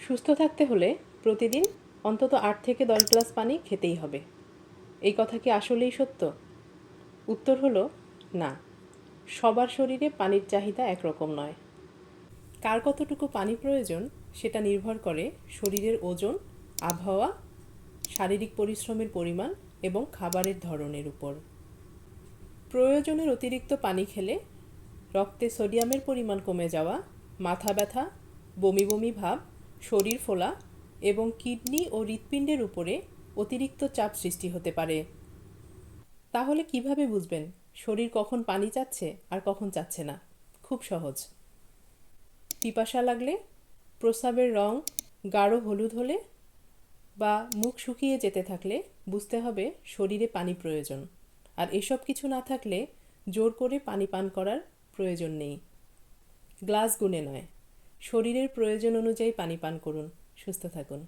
সুস্থ থাকতে হলে প্রতিদিন অন্তত ৮ থেকে ১০ গ্লাস পানি খেতেই হবে। এই কথা কি আসলেই সত্য? উত্তর হলো না। সবার শরীরে পানির চাহিদা একরকম নয়। কার কতটুকু পানি প্রয়োজন সেটা নির্ভর করে শরীরের ওজন, আবহাওয়া, শারীরিক পরিশ্রমের পরিমাণ এবং খাবারের ধরনের উপর। প্রয়োজনের অতিরিক্ত পানি খেলে রক্তে সোডিয়ামের পরিমাণ কমে যাওয়া, মাথা ব্যথা, বমি বমি ভাব, শরীর ফোলা এবং কিডনি ও হৃৎপিণ্ডের উপরে অতিরিক্ত চাপ সৃষ্টি হতে পারে। তাহলে কিভাবে বুঝবেন শরীর কখন পানি চাচ্ছে আর কখন চাচ্ছে না? খুব সহজ। পিপাসা লাগলে, প্রস্রাবের রং গাঢ় হলুদ হলে বা মুখ শুকিয়ে যেতে থাকলে বুঝতে হবে শরীরে পানি প্রয়োজন। আর এসব কিছু না থাকলে জোর করে পানি পান করার প্রয়োজন নেই। গ্লাস গুণে নয়, শরীরের প্রয়োজন অনুযায়ী পানি পান করুন। সুস্থ থাকুন।